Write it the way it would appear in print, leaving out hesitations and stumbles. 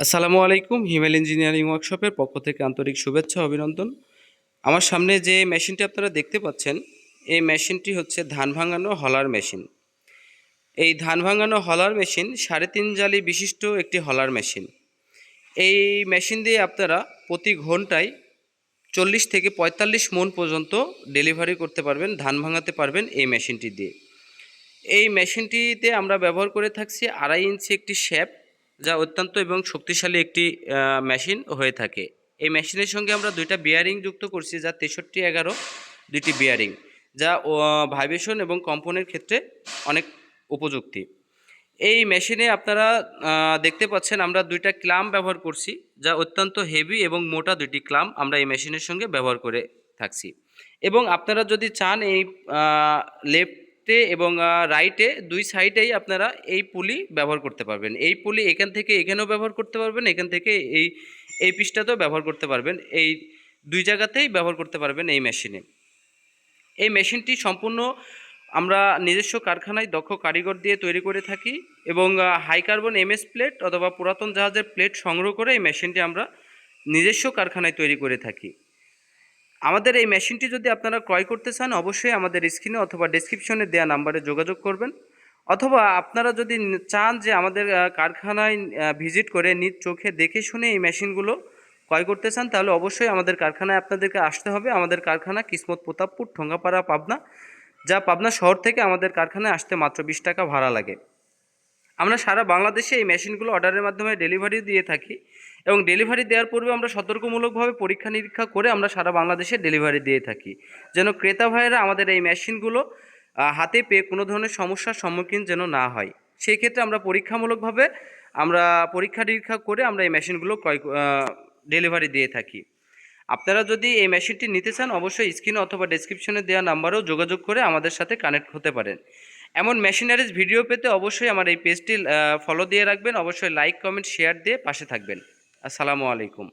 আসসালামু আলাইকুম। হিমেল ইঞ্জিনিয়ারিং ওয়ার্কশপের পক্ষ থেকে আন্তরিক শুভেচ্ছা অভিনন্দন। আমার সামনে যে মেশিনটি আপনারা দেখতে পাচ্ছেন, এই মেশিনটি হচ্ছে ধান ভাঙানো হলার মেশিন। এই ধান ভাঙানো হলার মেশিন 3.5 জালি বিশিষ্ট একটি হলার মেশিন। এই মেশিন দিয়ে আপনারা প্রতি ঘন্টায় 40 থেকে 45 মণ পর্যন্ত ডেলিভারি করতে পারবেন, ধান ভাঙাতে পারবেন এই মেশিনটি দিয়ে। এই মেশিনটিতে আমরা ব্যবহার করে থাকছি 2.5 ইঞ্চি একটি শ্যাফট, যা অত্যন্ত এবং শক্তিশালী একটি মেশিন হয়ে থাকে। এই মেশিনের সঙ্গে আমরা দুইটা বিয়ারিং যুক্ত করছি, যা 6311 দুইটি বিয়ারিং, যা ভাইব্রেশন এবং কম্পনের ক্ষেত্রে অনেক উপযুক্তি। এই মেশিনে আপনারা দেখতে পাচ্ছেন আমরা দুইটা ক্লাম ব্যবহার করছি, যা অত্যন্ত হেভি এবং মোটা দুইটি ক্লাম আমরা এই মেশিনের সঙ্গে ব্যবহার করে থাকছি। এবং আপনারা যদি চান এই লেফটে এবং রাইটে দুই সাইডেই আপনারা এই পুলি ব্যবহার করতে পারবেন। এই পুলি এখান থেকে এখানেও ব্যবহার করতে পারবেন, এখান থেকে এই পিসটাতেও ব্যবহার করতে পারবেন। এই দুই জায়গাতেই ব্যবহার করতে পারবেন এই মেশিনে। এই মেশিনটি সম্পূর্ণ আমরা নিজস্ব কারখানায় দক্ষ কারিগর দিয়ে তৈরি করে থাকি এবং হাই কার্বন এমএস প্লেট অথবা পুরাতন জাহাজের প্লেট সংগ্রহ করে এই মেশিনটি আমরা নিজস্ব কারখানায় তৈরি করে থাকি। আমাদের এই মেশিনটি যদি আপনারা ক্রয় করতে চান, অবশ্যই আমাদের স্ক্রিনে অথবা ডেসক্রিপশনে দেওয়া নাম্বারে যোগাযোগ করবেন, অথবা আপনারা যদি চান যে আমাদের কারখানায় ভিজিট করে নিজ চোখে দেখে শুনে এই মেশিনগুলো ক্রয় করতে চান, তাহলে অবশ্যই আমাদের কারখানায় আপনাদেরকে আসতে হবে। আমাদের কারখানা কিসমত প্রতাপপুর, ঠোঙ্গাপাড়া, পাবনা, যা পাবনা শহর থেকে আমাদের কারখানায় আসতে মাত্র 20 টাকা ভাড়া লাগে। আমরা সারা বাংলাদেশে এই মেশিনগুলো অর্ডারের মাধ্যমে ডেলিভারি দিয়ে থাকি এবং ডেলিভারি দেওয়ার পূর্বে আমরা সতর্কমূলকভাবে পরীক্ষা নিরীক্ষা করে আমরা সারা বাংলাদেশে ডেলিভারি দিয়ে থাকি, যেন ক্রেতা ভাইয়েরা আমাদের এই মেশিনগুলো হাতে পেয়ে কোনো ধরনের সমস্যার সম্মুখীন যেন না হয়। সেই ক্ষেত্রে আমরা পরীক্ষামূলকভাবে আমরা পরীক্ষা নিরীক্ষা করে আমরা এই মেশিনগুলো ডেলিভারি দিয়ে থাকি। আপনারা যদি এই মেশিনটি নিতে চান, অবশ্যই স্ক্রিনে অথবা ডেসক্রিপশনে দেওয়া নাম্বারেও যোগাযোগ করে আমাদের সাথে কানেক্ট হতে পারেন। এমন মেশিনারিজ ভিডিও পেতে অবশ্যই আমার এই পেজটি ফলো দিয়ে রাখবেন, অবশ্যই লাইক, কমেন্ট, শেয়ার দিয়ে পাশে থাকবেন। আসসালামু আলাইকুম।